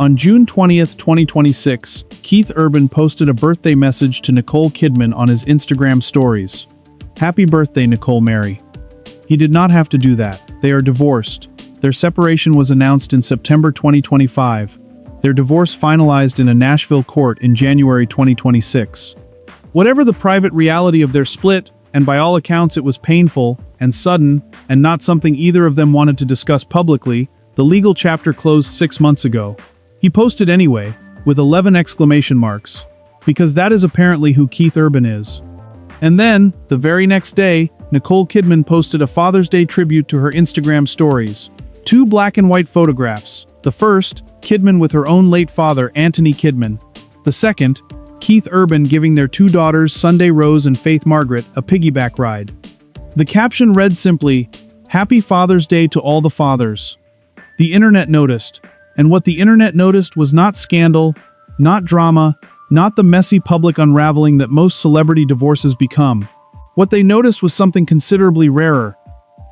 On June 20th, 2026, Keith Urban posted a birthday message to Nicole Kidman on his Instagram stories. "Happy birthday, Nicole Mary." He did not have to do that. They are divorced. Their separation was announced in September 2025. Their divorce finalized in a Nashville court in January 2026. Whatever the private reality of their split, and by all accounts it was painful and sudden, and not something either of them wanted to discuss publicly, the legal chapter closed 6 months ago. He posted anyway, with 11 exclamation marks, because that is apparently who Keith Urban is. And then, the very next day, Nicole Kidman posted a Father's Day tribute to her Instagram stories. 2 black and white photographs. The first, Kidman with her own late father, Anthony Kidman. The second, Keith Urban giving their 2 daughters, Sunday Rose and Faith Margaret, a piggyback ride. The caption read simply, "Happy Father's Day to all the fathers." The internet noticed. And what the internet noticed was not scandal, not drama, not the messy public unraveling that most celebrity divorces become. What they noticed was something considerably rarer.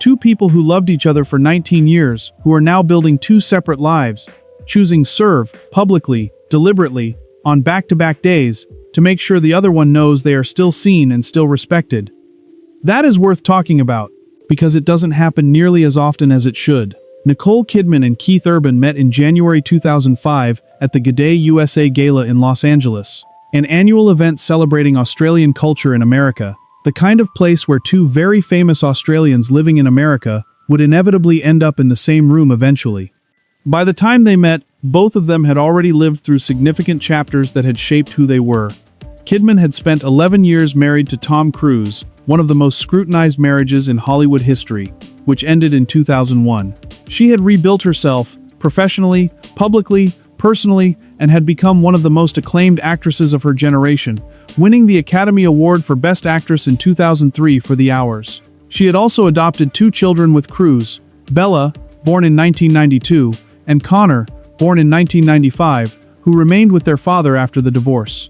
2 people who loved each other for 19 years, who are now building 2 separate lives, choosing serve, publicly, deliberately, on back-to-back days, to make sure the other one knows they are still seen and still respected. That is worth talking about, because it doesn't happen nearly as often as it should. Nicole Kidman and Keith Urban met in January 2005 at the G'day USA Gala in Los Angeles, an annual event celebrating Australian culture in America, the kind of place where 2 very famous Australians living in America would inevitably end up in the same room eventually. By the time they met, both of them had already lived through significant chapters that had shaped who they were. Kidman had spent 11 years married to Tom Cruise, one of the most scrutinized marriages in Hollywood history, which ended in 2001. She had rebuilt herself, professionally, publicly, personally, and had become one of the most acclaimed actresses of her generation, winning the Academy Award for Best Actress in 2003 for The Hours. She had also adopted 2 children with Cruise, Bella, born in 1992, and Connor, born in 1995, who remained with their father after the divorce.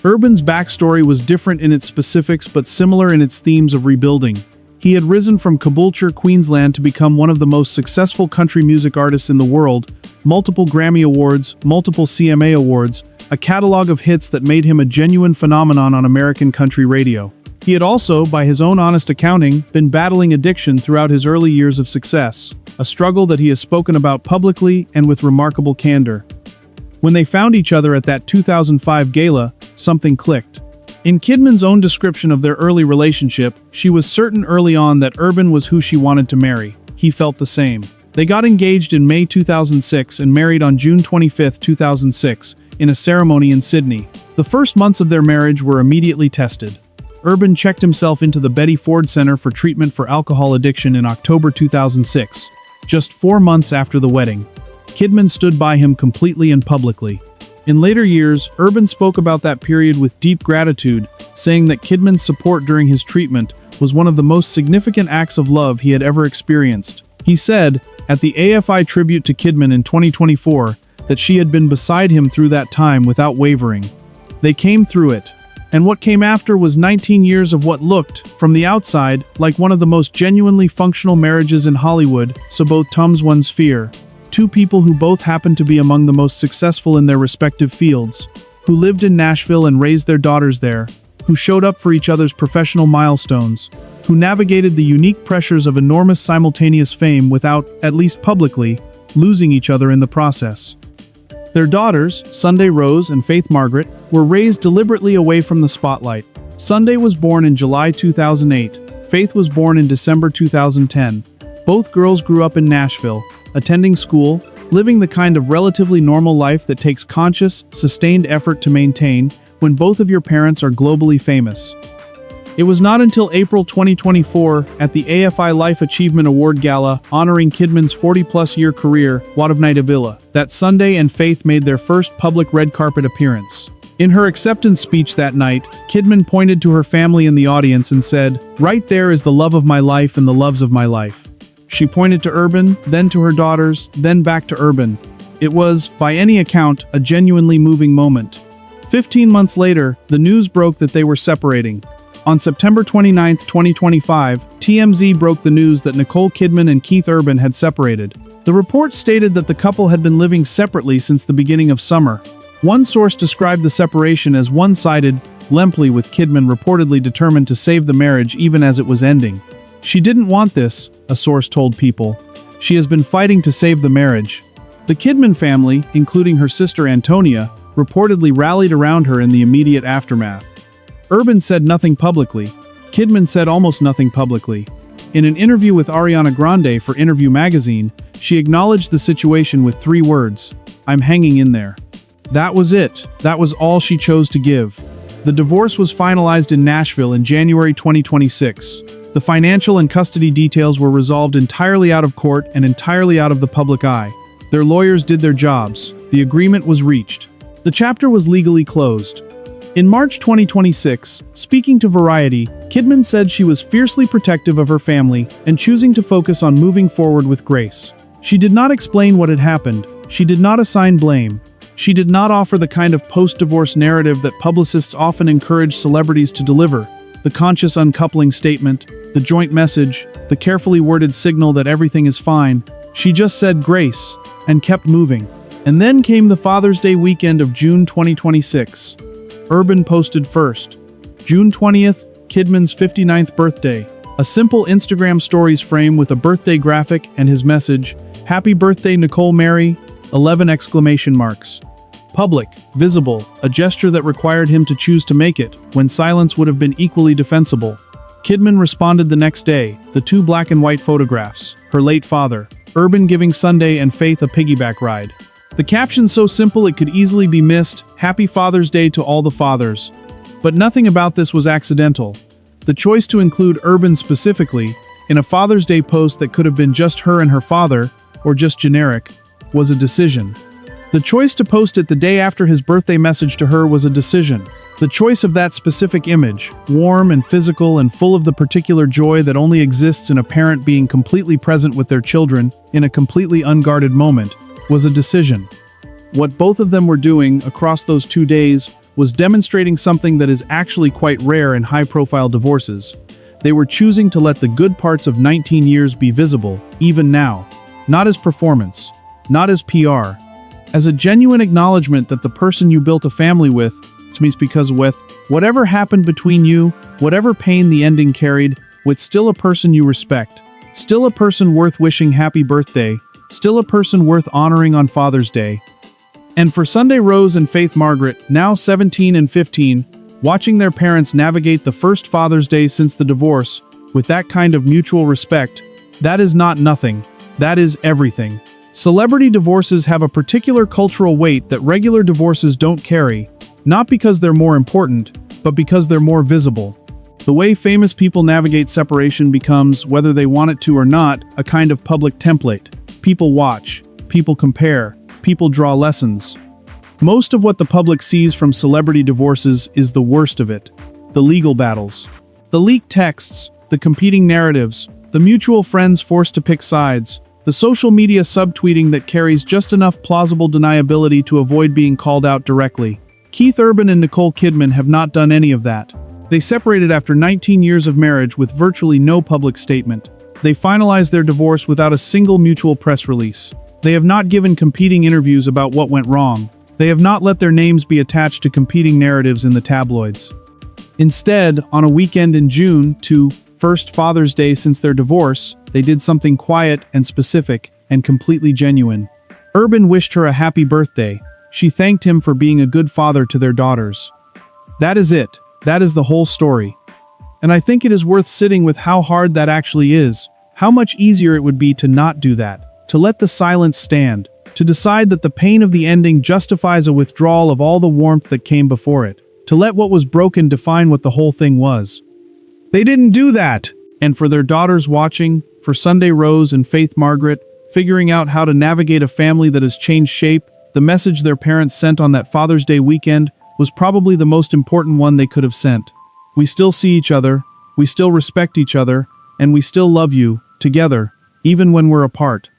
Urban's backstory was different in its specifics but similar in its themes of rebuilding. He had risen from Caboolture, Queensland to become one of the most successful country music artists in the world, multiple Grammy Awards, multiple CMA Awards, a catalog of hits that made him a genuine phenomenon on American country radio. He had also, by his own honest accounting, been battling addiction throughout his early years of success, a struggle that he has spoken about publicly and with remarkable candor. When they found each other at that 2005 gala, something clicked. In Kidman's own description of their early relationship, she was certain early on that Urban was who she wanted to marry. He felt the same. They got engaged in May 2006 and married on June 25, 2006, in a ceremony in Sydney. The first months of their marriage were immediately tested. Urban checked himself into the Betty Ford Center for Treatment for Alcohol Addiction in October 2006, just 4 months after the wedding. Kidman stood by him completely and publicly. In later years, Urban spoke about that period with deep gratitude, saying that Kidman's support during his treatment was one of the most significant acts of love he had ever experienced. He said, at the AFI tribute to Kidman in 2024, that she had been beside him through that time without wavering. They came through it. And what came after was 19 years of what looked, from the outside, like one of the most genuinely functional marriages in Hollywood, so both Tom's one sphere. 2 people who both happened to be among the most successful in their respective fields, who lived in Nashville and raised their daughters there, who showed up for each other's professional milestones, who navigated the unique pressures of enormous simultaneous fame without, at least publicly, losing each other in the process. Their daughters, Sunday Rose and Faith Margaret, were raised deliberately away from the spotlight. Sunday was born in July 2008. Faith was born in December 2010. Both girls grew up in Nashville, attending school, living the kind of relatively normal life that takes conscious, sustained effort to maintain when both of your parents are globally famous. It was not until April 2024, at the AFI Life Achievement Award Gala honoring Kidman's 40-plus year career, Villa, that Sunday and Faith made their first public red carpet appearance. In her acceptance speech that night, Kidman pointed to her family in the audience and said, "Right there is the love of my life and the loves of my life." She pointed to Urban, then to her daughters, then back to Urban. It was, by any account, a genuinely moving moment. 15 months later, the news broke that they were separating. On September 29, 2025, TMZ broke the news that Nicole Kidman and Keith Urban had separated. The report stated that the couple had been living separately since the beginning of summer. One source described the separation as one-sided, lengthy, with Kidman reportedly determined to save the marriage even as it was ending. "She didn't want this," a source told People. "She has been fighting to save the marriage." The Kidman family, including her sister Antonia, reportedly rallied around her in the immediate aftermath. Urban said nothing publicly. Kidman said almost nothing publicly. In an interview with Ariana Grande for Interview magazine, she acknowledged the situation with 3 words: "I'm hanging in there." That was it. That was all she chose to give. The divorce was finalized in Nashville in January 2026. The financial and custody details were resolved entirely out of court and entirely out of the public eye. Their lawyers did their jobs. The agreement was reached. The chapter was legally closed. In March 2026, speaking to Variety, Kidman said she was fiercely protective of her family and choosing to focus on moving forward with grace. She did not explain what had happened. She did not assign blame. She did not offer the kind of post-divorce narrative that publicists often encourage celebrities to deliver: the conscious uncoupling statement, the joint message, the carefully worded signal that everything is fine. She just said grace and kept moving. And then came the Father's Day weekend of June 2026. Urban posted first. June 20th, Kidman's 59th birthday. A simple Instagram stories frame with a birthday graphic and his message, "Happy birthday Nicole Mary," 11 exclamation marks. Public, visible, a gesture that required him to choose to make it, when silence would have been equally defensible. Kidman responded the next day, the 2 black and white photographs, her late father, Urban giving Sunday and Faith a piggyback ride. The caption so simple it could easily be missed: "Happy Father's Day to all the fathers." But nothing about this was accidental. The choice to include Urban specifically, in a Father's Day post that could have been just her and her father, or just generic, was a decision. The choice to post it the day after his birthday message to her was a decision. The choice of that specific image, warm and physical and full of the particular joy that only exists in a parent being completely present with their children, in a completely unguarded moment, was a decision. What both of them were doing across those 2 days was demonstrating something that is actually quite rare in high-profile divorces. They were choosing to let the good parts of 19 years be visible, even now. Not as performance, not as PR, as a genuine acknowledgement that the person you built a family with, because with whatever happened between you, whatever pain the ending carried, with still a person you respect, still a person worth wishing happy birthday, still a person worth honoring on Father's Day. And for Sunday Rose and Faith Margaret, now 17 and 15, watching their parents navigate the first Father's Day since the divorce, with that kind of mutual respect, that is not nothing, that is everything. Celebrity divorces have a particular cultural weight that regular divorces don't carry, not because they're more important, but because they're more visible. The way famous people navigate separation becomes, whether they want it to or not, a kind of public template. People watch, people compare, people draw lessons. Most of what the public sees from celebrity divorces is the worst of it. The legal battles, the leaked texts, the competing narratives, the mutual friends forced to pick sides, the social media subtweeting that carries just enough plausible deniability to avoid being called out directly. Keith Urban and Nicole Kidman have not done any of that. They separated after 19 years of marriage with virtually no public statement. They finalized their divorce without a single mutual press release. They have not given competing interviews about what went wrong. They have not let their names be attached to competing narratives in the tabloids. Instead, on a weekend in June, to first Father's Day since their divorce, they did something quiet and specific and completely genuine. Urban wished her a happy birthday. She thanked him for being a good father to their daughters. That is it. That is the whole story. And I think it is worth sitting with how hard that actually is, how much easier it would be to not do that, to let the silence stand, to decide that the pain of the ending justifies a withdrawal of all the warmth that came before it, to let what was broken define what the whole thing was. They didn't do that! And for their daughters watching, for Sunday Rose and Faith Margaret, figuring out how to navigate a family that has changed shape, the message their parents sent on that Father's Day weekend was probably the most important one they could have sent. We still see each other, we still respect each other, and we still love you, together, even when we're apart.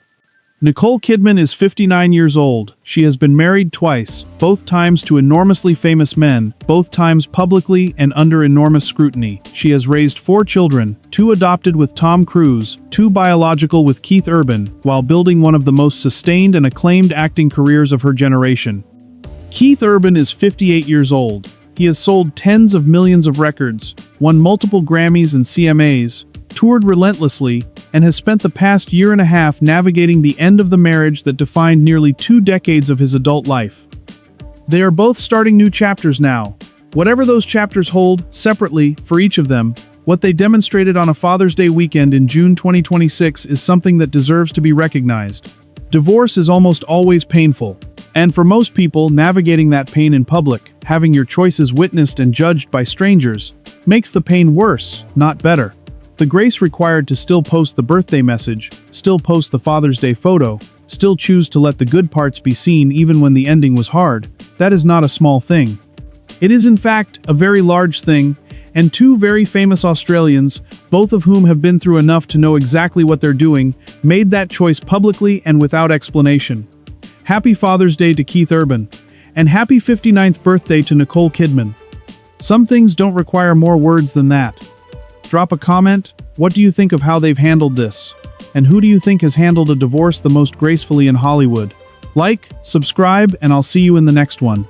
Nicole Kidman is 59 years old. She has been married twice, both times to enormously famous men, both times publicly and under enormous scrutiny. She has raised 4 children, 2 adopted with Tom Cruise, 2 biological with Keith Urban, while building one of the most sustained and acclaimed acting careers of her generation. Keith Urban is 58 years old. He has sold tens of millions of records, won multiple Grammys and CMAs, toured relentlessly, and has spent the past year and a half navigating the end of the marriage that defined nearly 2 decades of his adult life. They are both starting new chapters now. Whatever those chapters hold, separately, for each of them, what they demonstrated on a Father's Day weekend in June 2026 is something that deserves to be recognized. Divorce is almost always painful. And for most people, navigating that pain in public, having your choices witnessed and judged by strangers, makes the pain worse, not better. The grace required to still post the birthday message, still post the Father's Day photo, still choose to let the good parts be seen even when the ending was hard, that is not a small thing. It is in fact a very large thing, and 2 very famous Australians, both of whom have been through enough to know exactly what they're doing, made that choice publicly and without explanation. Happy Father's Day to Keith Urban, and happy 59th birthday to Nicole Kidman. Some things don't require more words than that. Drop a comment. What do you think of how they've handled this? And who do you think has handled a divorce the most gracefully in Hollywood? Like, subscribe, and I'll see you in the next one.